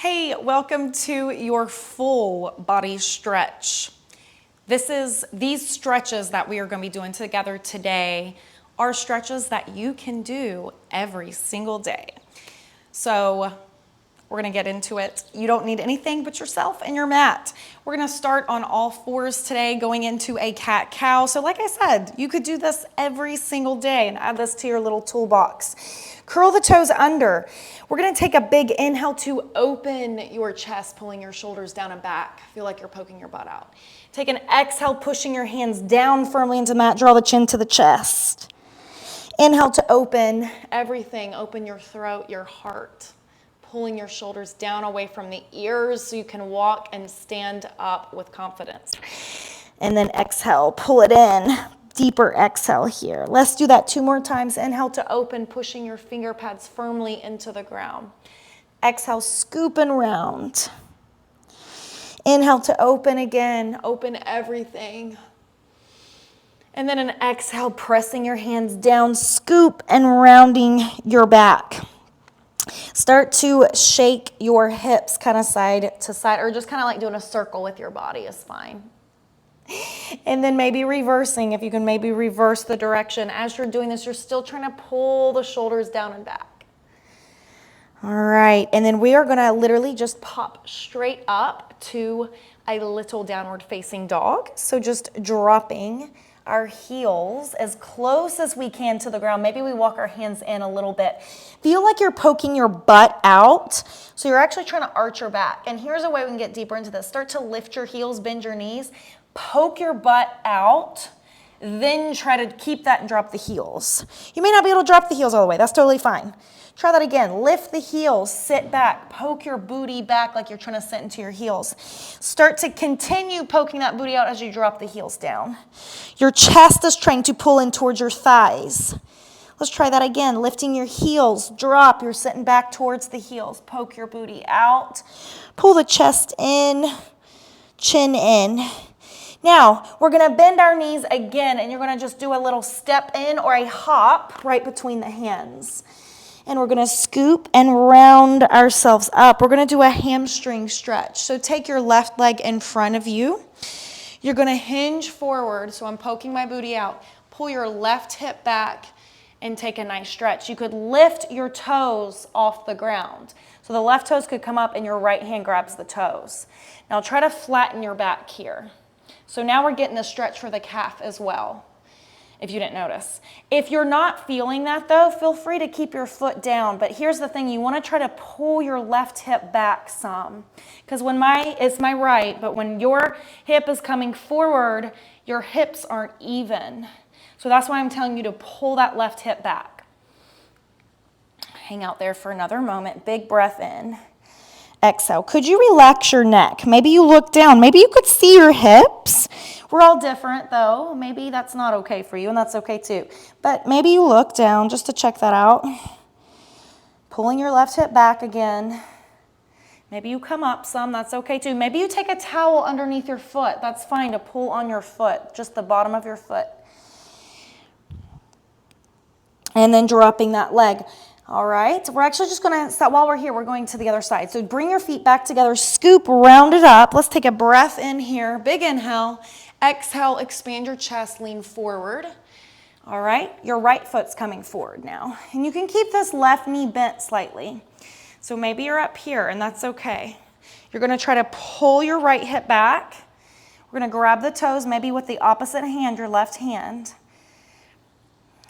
Hey, welcome to your full body stretch. These stretches that we are going to be doing together today are stretches that you can do every single day. So we're going to get into it. You don't need anything but yourself and your mat. We're going to start on all fours today, going into a cat-cow. So like I said, you could do this every single day and add this to your little toolbox. Curl the toes under. We're going to take a big inhale to open your chest, pulling your shoulders down and back. Feel like you're poking your butt out. Take an exhale, pushing your hands down firmly into the mat. Draw the chin to the chest. Inhale to open everything. Open your throat, your heart. Pulling your shoulders down away from the ears so you can walk and stand up with confidence. And then exhale, pull it in. Deeper exhale here. Let's do that 2 more times. Inhale to open, pushing your finger pads firmly into the ground. Exhale, scoop and round. Inhale to open again. Open everything. And then an exhale, pressing your hands down, scoop and rounding your back. Start to shake your hips kind of side to side, or just kind of like doing a circle with your body is fine. And then maybe reversing, if you can maybe reverse the direction. As you're doing this, you're still trying to pull the shoulders down and back. All right, and then we are gonna literally just pop straight up to a little downward facing dog. So just dropping our heels as close as we can to the ground. Maybe we walk our hands in a little bit. Feel like you're poking your butt out. So you're actually trying to arch your back. And here's a way we can get deeper into this. Start to lift your heels, bend your knees, poke your butt out, then try to keep that and drop the heels. You may not be able to drop the heels all the way. That's totally fine. Try that again. Lift the heels, sit back, poke your booty back like you're trying to sit into your heels. Start to continue poking that booty out as you drop the heels down. Your chest is trying to pull in towards your thighs. Let's try that again. Lifting your heels, drop. You're sitting back towards the heels. Poke your booty out. Pull the chest in, chin in. Now, we're going to bend our knees again, and you're going to just do a little step in or a hop right between the hands. And we're going to scoop and round ourselves up. We're going to do a hamstring stretch. So take your left leg in front of you. You're going to hinge forward. So I'm poking my booty out. Pull your left hip back and take a nice stretch. You could lift your toes off the ground. So the left toes could come up and your right hand grabs the toes. Now try to flatten your back here. So now we're getting a stretch for the calf as well, if you didn't notice. If you're not feeling that though, feel free to keep your foot down. But here's the thing, you want to try to pull your left hip back some. Because it's my right, but when your hip is coming forward, your hips aren't even. So that's why I'm telling you to pull that left hip back. Hang out there for another moment. Big breath in. Exhale. Could you relax your neck? Maybe you look down. Maybe you could see your hips. We're all different though. Maybe that's not okay for you, and that's okay too. But maybe you look down just to check that out. Pulling your left hip back again. Maybe you come up some. That's okay too. Maybe you take a towel underneath your foot. That's fine to pull on your foot, just the bottom of your foot. And then dropping that leg. All right, we're actually just going to, while we're here, we're going to the other side. So bring your feet back together, scoop, round it up. Let's take a breath in here. Big inhale. Exhale, expand your chest, lean forward. All right, your right foot's coming forward now. And you can keep this left knee bent slightly. So maybe you're up here, and that's okay. You're going to try to pull your right hip back. We're going to grab the toes, maybe with the opposite hand, your left hand.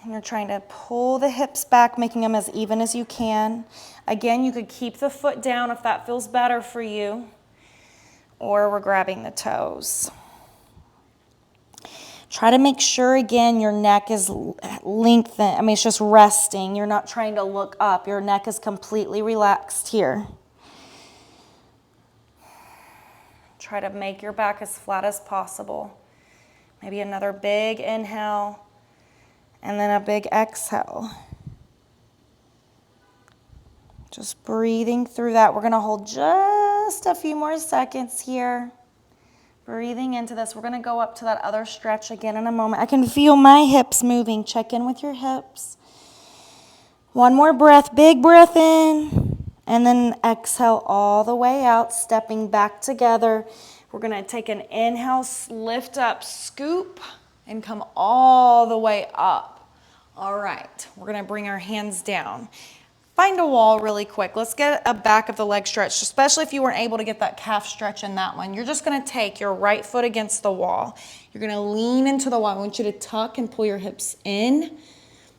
And you're trying to pull the hips back, making them as even as you can. Again, you could keep the foot down if that feels better for you. Or we're grabbing the toes. Try to make sure, again, your neck is lengthened. It's just resting. You're not trying to look up. Your neck is completely relaxed here. Try to make your back as flat as possible. Maybe another big inhale. And then a big exhale. Just breathing through that. We're going to hold just a few more seconds here. Breathing into this. We're going to go up to that other stretch again in a moment. I can feel my hips moving. Check in with your hips. One more breath. Big breath in. And then exhale all the way out, stepping back together. We're gonna take an inhale, lift up, scoop, and come all the way up. All right, we're gonna bring our hands down. Find a wall really quick. Let's get a back of the leg stretch, especially if you weren't able to get that calf stretch in that one. You're just gonna take your right foot against the wall. You're gonna lean into the wall. I want you to tuck and pull your hips in,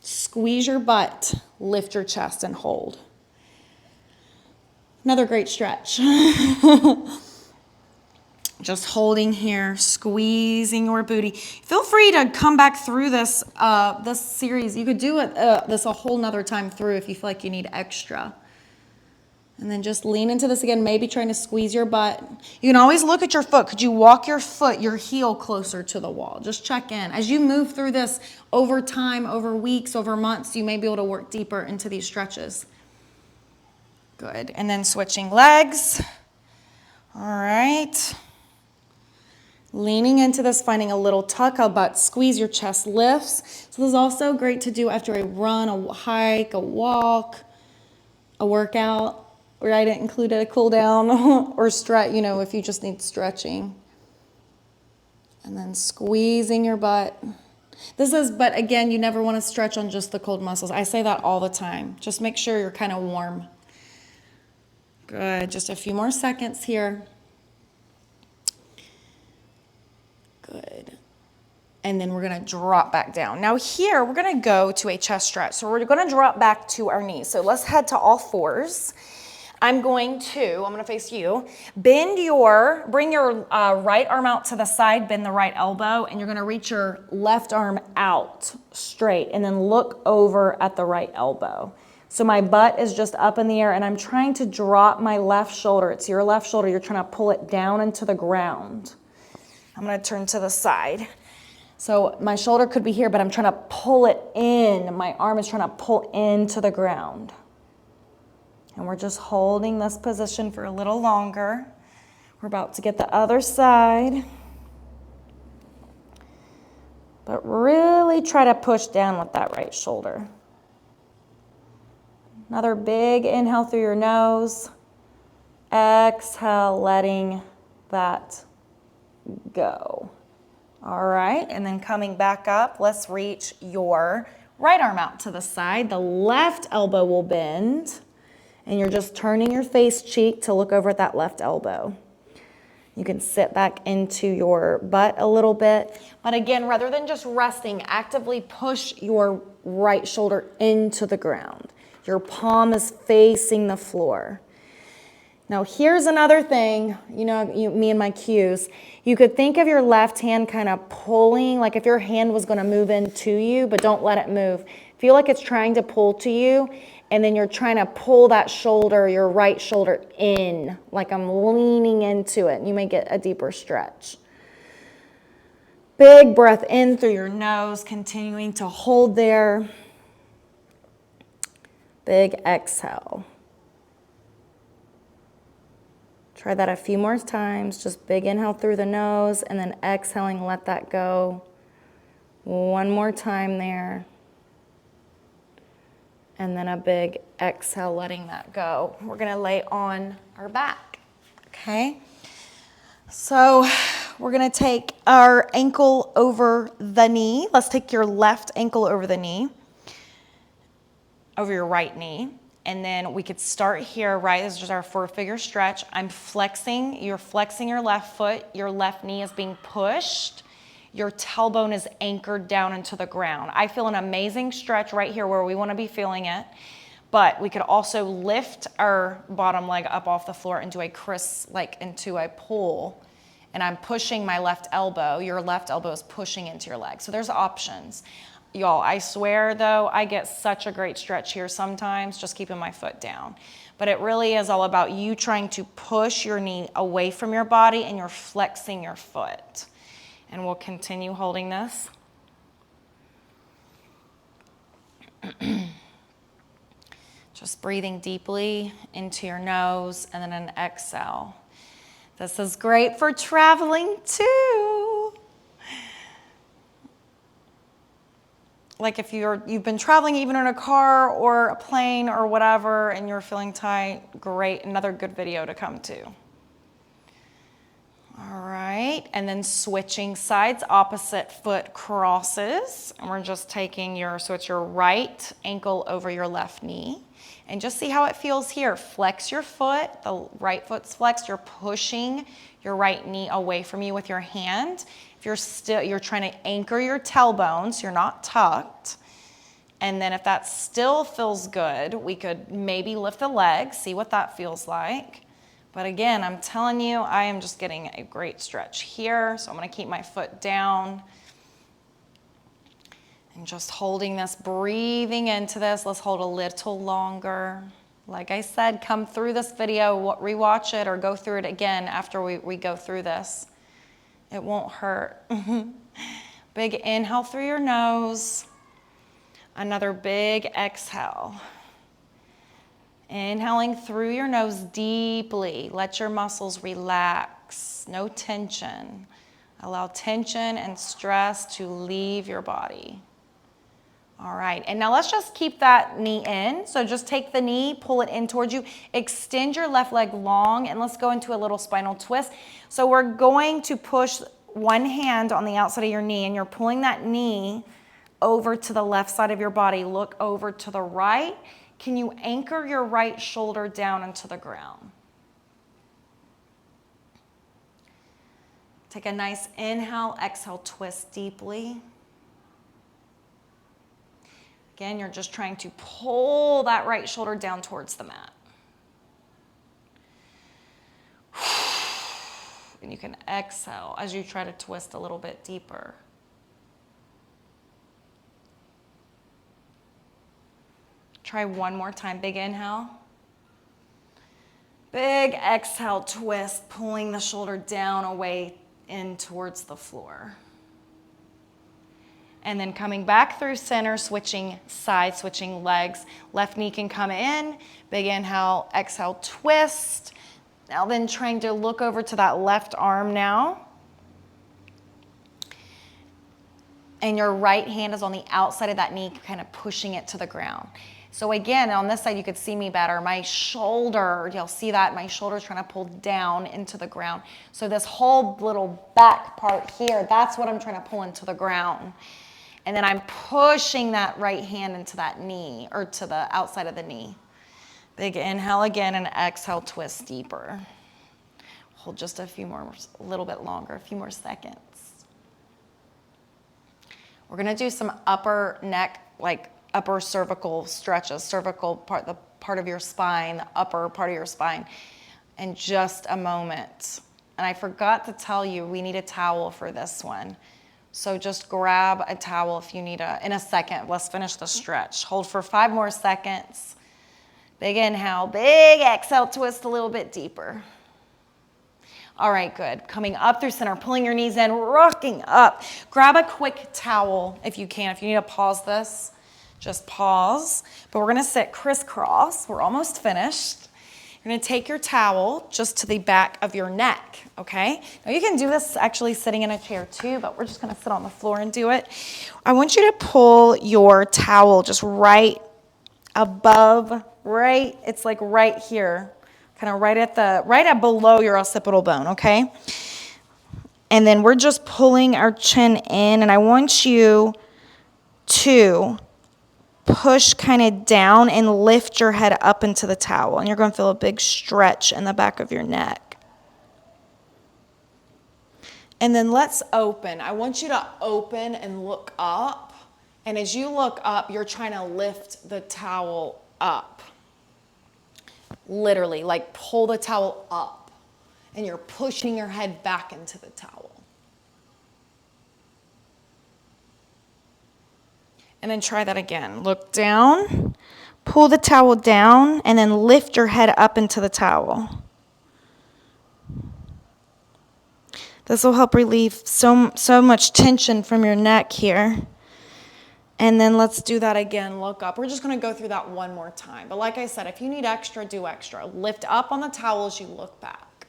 squeeze your butt, lift your chest and hold. Another great stretch. Just holding here, squeezing your booty. Feel free to come back through this this series. You could do it this a whole nother time through if you feel like you need extra. And then just lean into this again, maybe trying to squeeze your butt. You can always look at your foot. Could you walk your foot, your heel closer to the wall? Just check in. As you move through this over time, over weeks, over months, you may be able to work deeper into these stretches. Good. And then switching legs. All right. Leaning into this, finding a little tuck, a butt squeeze, your chest lifts. So this is also great to do after a run, a hike, a walk, a workout. Or I didn't include a cool down or stretch, you know, if you just need stretching. And then squeezing your butt. But again, you never want to stretch on just the cold muscles. I say that all the time. Just make sure you're kind of warm. Good, just a few more seconds here. Good. And then we're gonna drop back down. Now here, we're gonna go to a chest stretch. So we're gonna drop back to our knees. So let's head to all fours. I'm gonna face you. Bring your right arm out to the side, bend the right elbow, and you're gonna reach your left arm out straight and then look over at the right elbow. So my butt is just up in the air and I'm trying to drop my left shoulder. It's your left shoulder. You're trying to pull it down into the ground. I'm gonna turn to the side. So my shoulder could be here, but I'm trying to pull it in. My arm is trying to pull into the ground. And we're just holding this position for a little longer. We're about to get the other side. But really try to push down with that right shoulder. Another big inhale through your nose. Exhale, letting that go. All right, and then coming back up, let's reach your right arm out to the side. The left elbow will bend, and you're just turning your face cheek to look over at that left elbow. You can sit back into your butt a little bit. But again, rather than just resting, actively push your right shoulder into the ground. Your palm is facing the floor. Now here's another thing, me and my cues. You could think of your left hand kind of pulling, like if your hand was gonna move into you, but don't let it move. Feel like it's trying to pull to you, and then you're trying to pull that shoulder, your right shoulder in, like I'm leaning into it. You may get a deeper stretch. Big breath in through your nose, continuing to hold there. Big exhale. Try that a few more times. Just big inhale through the nose and then exhaling, let that go. One more time there. And then a big exhale, letting that go. We're gonna lay on our back, okay? So we're gonna take our ankle over the knee. Let's take your left ankle over the knee, over your right knee. And then we could start here, right? This is just our 4-figure stretch. You're flexing your left foot. Your left knee is being pushed. Your tailbone is anchored down into the ground. I feel an amazing stretch right here where we want to be feeling it. But we could also lift our bottom leg up off the floor into into a pull. And I'm pushing my left elbow. Your left elbow is pushing into your leg. So there's options. Y'all, I swear though, I get such a great stretch here sometimes, just keeping my foot down. But it really is all about you trying to push your knee away from your body and you're flexing your foot. And we'll continue holding this. Just breathing deeply into your nose and then an exhale. This is great for traveling too. like if you've been traveling even in a car or a plane or whatever and you're feeling tight, great, another good video to come to. All right, and then switching sides, opposite foot crosses. And we're just taking so it's your right ankle over your left knee. And just see how it feels here. Flex your foot, the right foot's flexed. You're pushing your right knee away from you with your hand. If you're trying to anchor your tailbones, you're not tucked. And then if that still feels good, we could maybe lift the leg, see what that feels like. But again, I'm telling you, I am just getting a great stretch here. So I'm gonna keep my foot down and just holding this, breathing into this. Let's hold a little longer. Like I said, come through this video, rewatch it or go through it again after we go through this. It won't hurt. Big inhale through your nose. Another big exhale. Inhaling through your nose deeply. Let your muscles relax. No tension. Allow tension and stress to leave your body. All right, and now let's just keep that knee in. So just take the knee, pull it in towards you. Extend your left leg long, and let's go into a little spinal twist. So we're going to push one hand on the outside of your knee, and you're pulling that knee over to the left side of your body. Look over to the right. Can you anchor your right shoulder down into the ground? Take a nice inhale, exhale, twist deeply. Again, you're just trying to pull that right shoulder down towards the mat. And you can exhale as you try to twist a little bit deeper. Try one more time. Big inhale. Big exhale, twist, pulling the shoulder down, away, in towards the floor. And then coming back through center, switching sides, switching legs. Left knee can come in. Big inhale, exhale, twist. Now then trying to look over to that left arm now. And your right hand is on the outside of that knee, kind of pushing it to the ground. So again, on this side, you could see me better. My shoulder, you'll see that my shoulder's trying to pull down into the ground. So this whole little back part here, that's what I'm trying to pull into the ground. And then I'm pushing that right hand into that knee, or to the outside of the knee. Big inhale again, and exhale, twist deeper. Hold just a little bit longer, a few more seconds. We're gonna do some upper neck, like upper cervical stretches, cervical part, the part of your spine, the upper part of your spine, in just a moment. And I forgot to tell you, we need a towel for this one. So just grab a towel if you need in a second. Let's finish the stretch. Hold for 5 more seconds. Big inhale, big exhale, twist a little bit deeper. All right, good. Coming up through center, pulling your knees in, rocking up. Grab a quick towel if you can. If you need to pause this, just pause. But we're gonna sit crisscross. We're almost finished. You're gonna take your towel just to the back of your neck, okay? Now you can do this actually sitting in a chair too, but we're just gonna sit on the floor and do it. I want you to pull your towel just right above, it's like right here, kind of right at below your occipital bone, okay? And then we're just pulling our chin in, and I want you to push kind of down and lift your head up into the towel, and you're going to feel a big stretch in the back of your neck. And then let's open. I want you to open and look up, and as you look up, you're trying to lift the towel up. Literally, like pull the towel up, and you're pushing your head back into the towel. And then try that again. Look down, pull the towel down, and then lift your head up into the towel. This will help relieve so much tension from your neck here. And then let's do that again. Look up. We're just going to go through that one more time. But like I said, if you need extra, do extra. Lift up on the towel as you look back.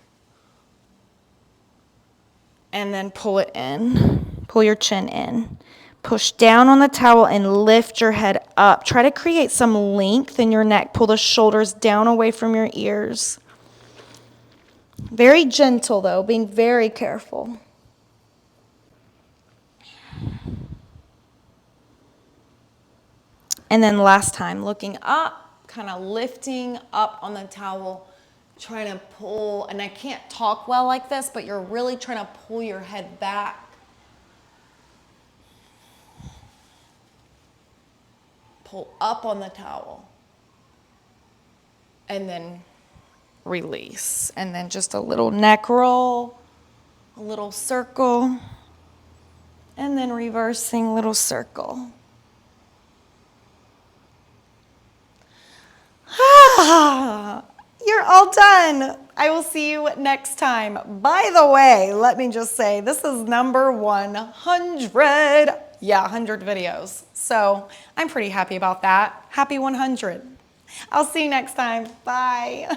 And then pull it in. Pull your chin in. Push down on the towel and lift your head up. Try to create some length in your neck. Pull the shoulders down away from your ears. Very gentle though, being very careful. And then last time, looking up, kind of lifting up on the towel, trying to pull, and I can't talk well like this, but you're really trying to pull your head back. Pull up on the towel. And then release. And then just a little neck roll, a little circle, and then reversing little circle. You're all done. I will see you next time. By the way, let me just say, this is number 100. Yeah, 100 videos. So I'm pretty happy about that. Happy 100. I'll see you next time. Bye.